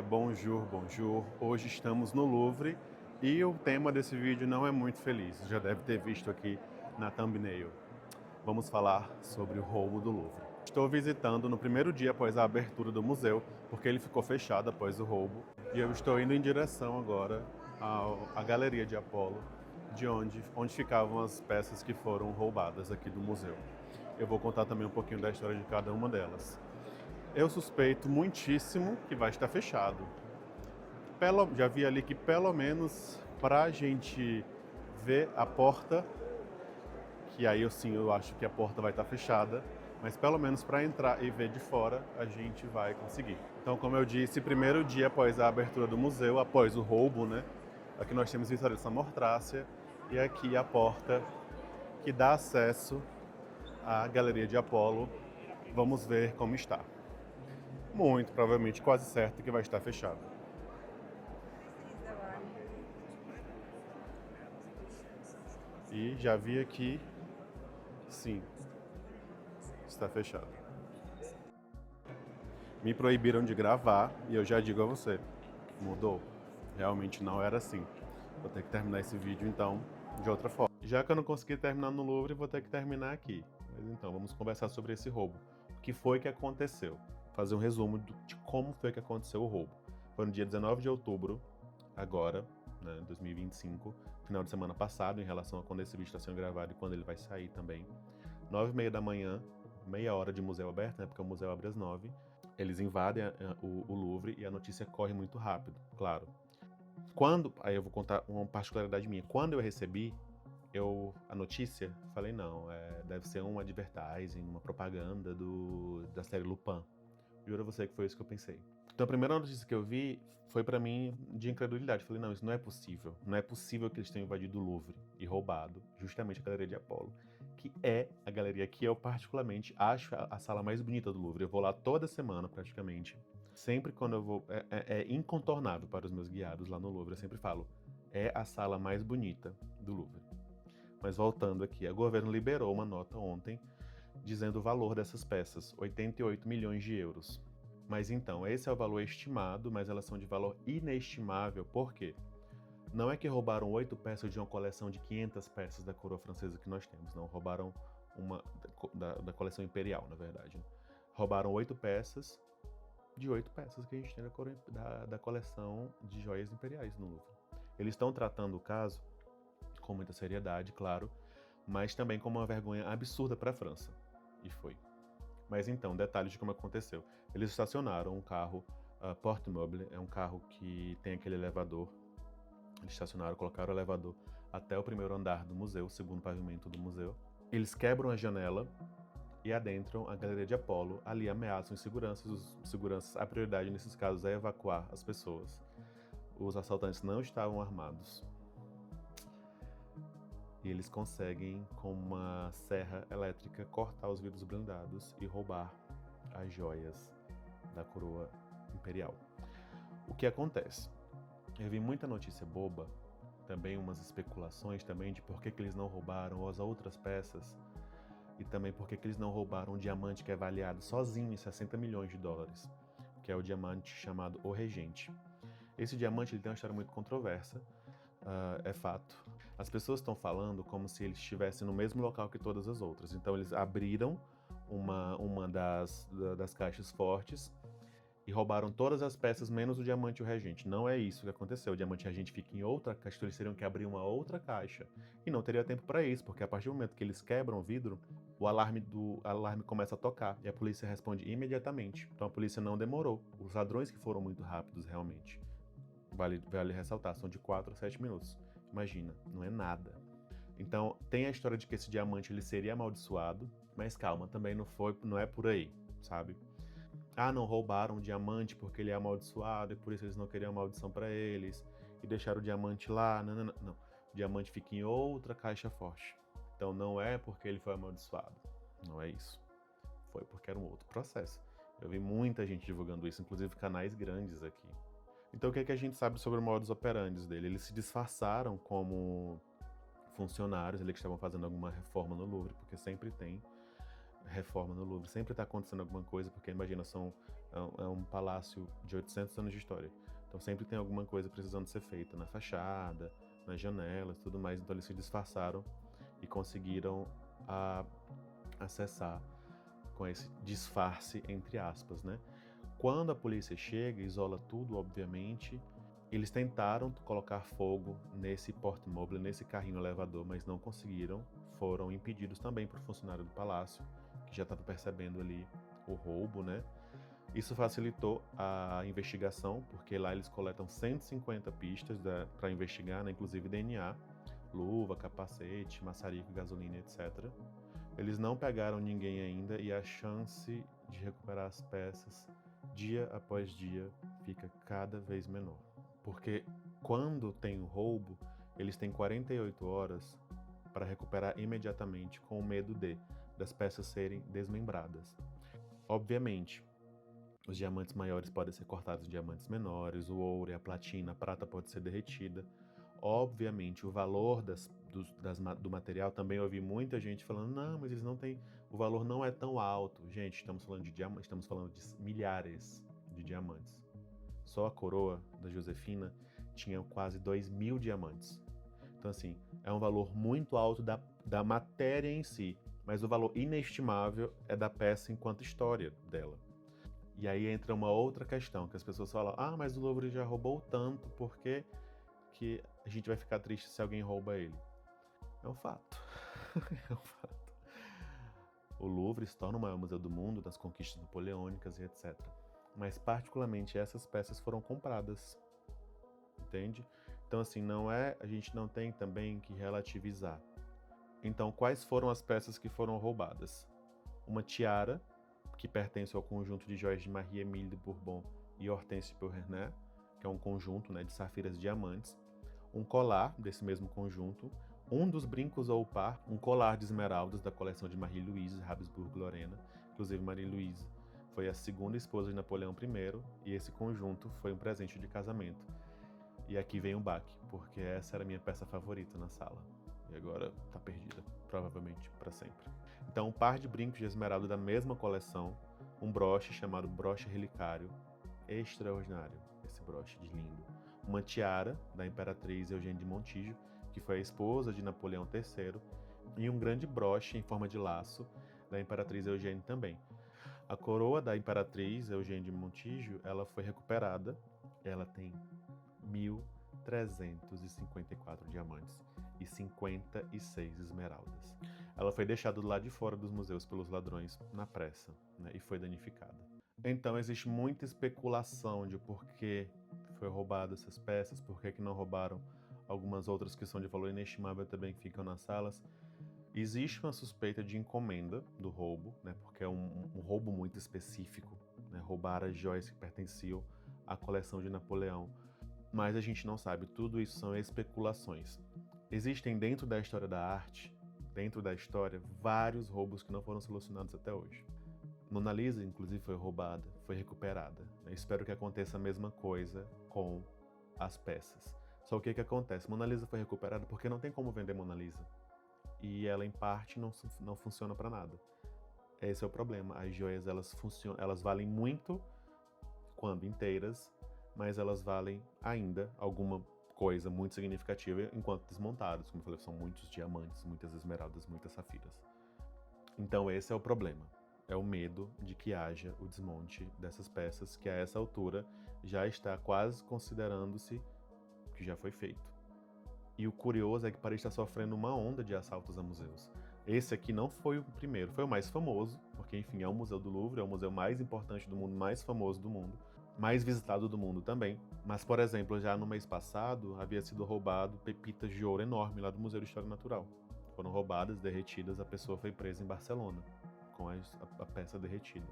bonjour, bonjour. Hoje estamos no Louvre e o tema desse vídeo não é muito feliz. Você já deve ter visto aqui na thumbnail. Vamos falar sobre o roubo do Louvre. Estou visitando no primeiro dia após a abertura do museu, porque ele ficou fechado após o roubo. E eu estou indo em direção agora à Galeria de Apolo, de onde ficavam as peças que foram roubadas aqui do museu. Eu vou contar também um pouquinho da história de cada uma delas. Eu suspeito muitíssimo que vai estar fechado. Já vi ali que pelo menos para a gente ver a porta, que aí eu acho que a porta vai estar fechada, mas pelo menos para entrar e ver de fora a gente vai conseguir. Então, como eu disse, primeiro dia após a abertura do museu, após o roubo, né? Aqui nós temos Vitória de Samortrácia e aqui a porta que dá acesso à Galeria de Apolo. Vamos ver como está. Muito provavelmente, quase certo que vai estar fechado. E já vi aqui, sim, está fechado. Me proibiram de gravar e eu já digo a você, mudou. Realmente não era assim. Vou ter que terminar esse vídeo então de outra forma. Já que eu não consegui terminar no Louvre, vou ter que terminar aqui. Mas então, vamos conversar sobre esse roubo. O que foi que aconteceu? Fazer um resumo de como foi que aconteceu o roubo. Foi no dia 19 de outubro, agora, né, 2025, final de semana passado, em relação a quando esse vídeo está sendo gravado e quando ele vai sair também. 9h30 da manhã, meia hora de museu aberto, né, porque o museu abre às 9. Eles invadem o Louvre e a notícia corre muito rápido, claro. Aí eu vou contar uma particularidade minha. Quando eu recebi a notícia, falei, não, deve ser um advertising, uma propaganda da série Lupin. Juro a você que foi isso que eu pensei. Então a primeira notícia que eu vi foi pra mim de incredulidade. Falei, não, isso não é possível. Não é possível que eles tenham invadido o Louvre e roubado justamente a Galeria de Apolo, que é a galeria que eu particularmente acho a sala mais bonita do Louvre. Eu vou lá toda semana praticamente. Sempre quando eu vou, é incontornável para os meus guiados lá no Louvre. Eu sempre falo, é a sala mais bonita do Louvre. Mas voltando aqui, o governo liberou uma nota ontem dizendo o valor dessas peças, 88 milhões de euros. Mas então, esse é o valor estimado, mas elas são de valor inestimável, por quê? Não é que roubaram 8 peças de uma coleção de 500 peças da coroa francesa que nós temos, não, roubaram uma da coleção imperial, na verdade. Roubaram 8 peças de 8 peças que a gente tem da coleção de joias imperiais no Louvre. Eles estão tratando o caso com muita seriedade, claro, mas também como uma vergonha absurda para a França. E foi. Mas então, detalhes de como aconteceu. Eles estacionaram um carro porte-meuble, é um carro que tem aquele elevador. Eles estacionaram, colocaram o elevador até o primeiro andar do museu, o segundo pavimento do museu. Eles quebram a janela e adentram a Galeria de Apolo. Ali ameaçam os seguranças. A prioridade nesses casos é evacuar as pessoas. Os assaltantes não estavam armados. E eles conseguem, com uma serra elétrica, cortar os vidros blindados e roubar as joias da coroa imperial. O que acontece? Eu vi muita notícia boba, também umas especulações também de por que eles não roubaram as outras peças e também por que eles não roubaram um diamante que é avaliado sozinho em 60 milhões de dólares, que é o diamante chamado O Regente. Esse diamante ele tem uma história muito controversa. É fato. As pessoas estão falando como se eles estivessem no mesmo local que todas as outras. Então eles abriram uma das caixas fortes e roubaram todas as peças menos o diamante e o regente. Não é isso que aconteceu. O diamante e o regente ficam em outra caixa, então eles teriam que abrir uma outra caixa. E não teria tempo para isso, porque a partir do momento que eles quebram o vidro, o alarme começa a tocar e a polícia responde imediatamente. Então a polícia não demorou. Os ladrões que foram muito rápidos realmente. Vale ressaltar, são de 4 a 7 minutos. Imagina, não é nada. Então, tem a história de que esse diamante ele seria amaldiçoado, mas calma, também não é por aí, sabe? Ah, não roubaram o diamante porque ele é amaldiçoado e por isso eles não queriam a maldição para eles e deixaram o diamante lá. Não, não, não, não. O diamante fica em outra caixa forte. Então, não é porque ele foi amaldiçoado. Não é isso. Foi porque era um outro processo. Eu vi muita gente divulgando isso, inclusive canais grandes aqui. Então o que é que a gente sabe sobre o modus operandi dele? Eles se disfarçaram como funcionários, eles estavam fazendo alguma reforma no Louvre, porque sempre tem reforma no Louvre, sempre está acontecendo alguma coisa, porque imagina, são É um palácio de 800 anos de história. Então sempre tem alguma coisa precisando ser feita na fachada, nas janelas, tudo mais. Então eles se disfarçaram e conseguiram acessar com esse disfarce, entre aspas, né? Quando a polícia chega, isola tudo, obviamente. Eles tentaram colocar fogo nesse porta-mobile, nesse carrinho elevador, mas não conseguiram. Foram impedidos também por funcionário do palácio, que já estava percebendo ali o roubo, né? Isso facilitou a investigação, porque lá eles coletam 150 pistas para investigar, né? Inclusive DNA, luva, capacete, maçarico, gasolina, etc. Eles não pegaram ninguém ainda e a chance de recuperar as peças dia após dia fica cada vez menor. Porque quando tem o roubo, eles têm 48 horas para recuperar imediatamente com o medo das peças serem desmembradas. Obviamente, os diamantes maiores podem ser cortados em diamantes menores, o ouro e a platina, a prata pode ser derretida. Obviamente, o valor do material, também ouvi muita gente falando, não, mas eles não têm, o valor não é tão alto. Gente, estamos falando de diamantes, estamos falando de milhares de diamantes. Só a coroa da Josefina tinha quase 2.000 diamantes. Então, assim, é um valor muito alto da matéria em si, mas o valor inestimável é da peça enquanto história dela. E aí entra uma outra questão, que as pessoas falam, mas o Louvre já roubou tanto, por que a gente vai ficar triste se alguém rouba ele? É um fato. É um fato. O Louvre se torna o maior museu do mundo, das conquistas napoleônicas e etc. Mas particularmente essas peças foram compradas, entende? Então assim, a gente não tem também que relativizar. Então quais foram as peças que foram roubadas? Uma tiara, que pertence ao conjunto de joias de Marie-Émile de Bourbon e Hortense Beauharnais, que é um conjunto, né, de safiras e diamantes. Um colar desse mesmo conjunto, um dos brincos ou par, um colar de esmeraldas da coleção de Marie-Louise Habsburg-Lorena. Inclusive, Marie-Louise foi a segunda esposa de Napoleão I e esse conjunto foi um presente de casamento. E aqui vem o baque, porque essa era a minha peça favorita na sala. E agora tá perdida, provavelmente para sempre. Então, um par de brincos de esmeralda da mesma coleção, um broche chamado broche relicário, extraordinário esse broche de lindo. Uma tiara da imperatriz Eugênie de Montijo, que foi a esposa de Napoleão III, e um grande broche em forma de laço da imperatriz Eugênie também. A coroa da imperatriz Eugênie de Montijo, ela foi recuperada, ela tem 1.354 diamantes e 56 esmeraldas. Ela foi deixada do lado de fora dos museus pelos ladrões na pressa, né, e foi danificada. Então existe muita especulação de por que foi roubado essas peças, por que não roubaram algumas outras que são de valor inestimável também que ficam nas salas. Existe uma suspeita de encomenda do roubo, né, porque é um roubo muito específico, né, roubar as joias que pertenciam à coleção de Napoleão. Mas a gente não sabe, tudo isso são especulações. Existem dentro da história da arte, dentro da história, vários roubos que não foram solucionados até hoje. Mona Lisa, inclusive, foi roubada, foi recuperada. Eu espero que aconteça a mesma coisa com as peças. Só o que acontece? Mona Lisa foi recuperada porque não tem como vender Mona Lisa. E ela, em parte, não funciona para nada. Esse é o problema. As joias, elas valem muito quando inteiras, mas elas valem ainda alguma coisa muito significativa enquanto desmontadas. Como eu falei, são muitos diamantes, muitas esmeraldas, muitas safiras. Então esse é o problema. É o medo de que haja o desmonte dessas peças, que a essa altura já está quase considerando-se que já foi feito. E o curioso é que Paris está sofrendo uma onda de assaltos a museus. Esse aqui não foi o primeiro, foi o mais famoso, porque enfim, é o Museu do Louvre, é o museu mais importante do mundo, mais famoso do mundo, mais visitado do mundo também. Mas, por exemplo, já no mês passado, havia sido roubado pepitas de ouro enorme lá do Museu de História Natural. Foram roubadas, derretidas, a pessoa foi presa em Barcelona, com a peça derretida.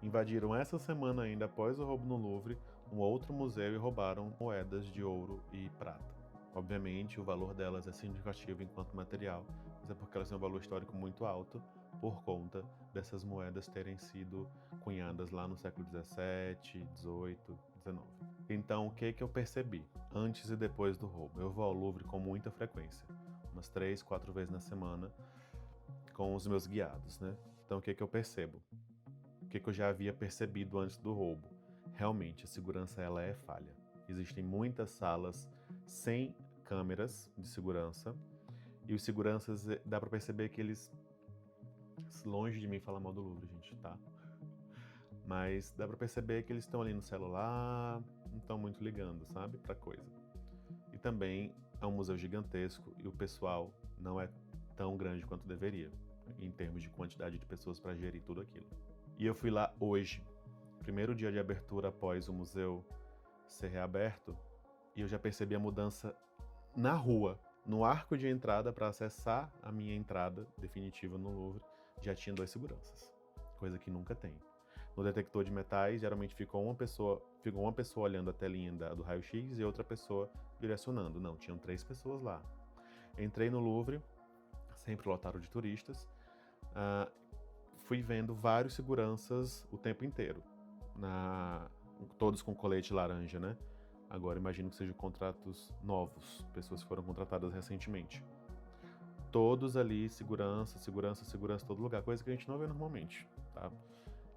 Invadiram essa semana ainda, após o roubo no Louvre, um outro museu e roubaram moedas de ouro e prata. Obviamente, o valor delas é significativo enquanto material, mas é porque elas têm um valor histórico muito alto por conta dessas moedas terem sido cunhadas lá no século XVII, XVIII, XIX. Então, o que eu percebi antes e depois do roubo? Eu vou ao Louvre com muita frequência, umas 3, 4 vezes na semana, com os meus guiados, né? Então, o que eu percebo? O que eu já havia percebido antes do roubo. Realmente, a segurança ela é falha. Existem muitas salas sem câmeras de segurança e os seguranças, dá para perceber que eles, longe de mim falar mal do Louvre, gente, tá? Mas dá para perceber que eles estão ali no celular, não estão muito ligando, sabe, pra coisa. E também é um museu gigantesco e o pessoal não é tão grande quanto deveria, em termos de quantidade de pessoas para gerir tudo aquilo. E eu fui lá hoje, primeiro dia de abertura após o museu ser reaberto, e eu já percebi a mudança na rua, no arco de entrada para acessar a minha entrada definitiva no Louvre, já tinha 2 seguranças, coisa que nunca tem. No detector de metais, geralmente ficou uma pessoa olhando a telinha do raio-x e outra pessoa direcionando. Não, tinham 3 pessoas lá. Entrei no Louvre, sempre lotado de turistas, fui vendo vários seguranças o tempo inteiro, todos com colete laranja, né? Agora imagino que sejam contratos novos, pessoas que foram contratadas recentemente. Todos ali, segurança, todo lugar, coisa que a gente não vê normalmente, tá?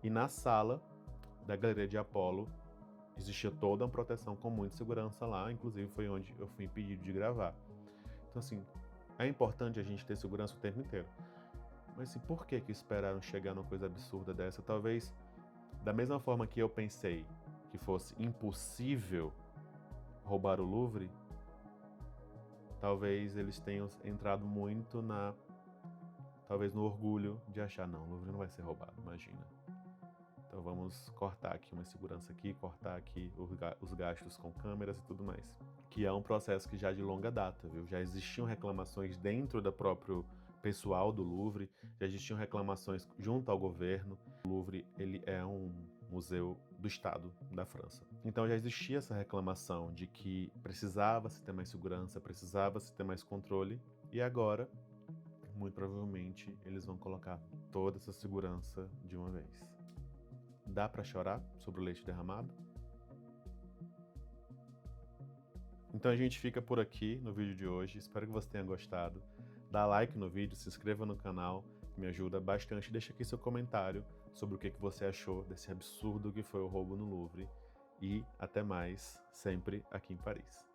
E na sala da Galeria de Apolo existia toda uma proteção com muita segurança lá, inclusive foi onde eu fui impedido de gravar. Então assim, é importante a gente ter segurança o tempo inteiro. Mas assim, por que esperaram chegar numa coisa absurda dessa? Talvez, da mesma forma que eu pensei que fosse impossível roubar o Louvre, talvez eles tenham entrado muito talvez no orgulho de achar, não, o Louvre não vai ser roubado, imagina. Então vamos cortar aqui uma segurança aqui, cortar aqui os gastos com câmeras e tudo mais. Que é um processo que já é de longa data, viu? Já existiam reclamações dentro do próprio pessoal do Louvre, já existiam reclamações junto ao governo. O Louvre, ele é um museu do Estado da França. Então já existia essa reclamação de que precisava-se ter mais segurança, precisava-se ter mais controle, e agora, muito provavelmente, eles vão colocar toda essa segurança de uma vez. Dá pra chorar sobre o leite derramado? Então a gente fica por aqui no vídeo de hoje, espero que você tenha gostado. Dá like no vídeo, se inscreva no canal, que me ajuda bastante. Deixa aqui seu comentário sobre o que você achou desse absurdo que foi o roubo no Louvre. E até mais, sempre aqui em Paris.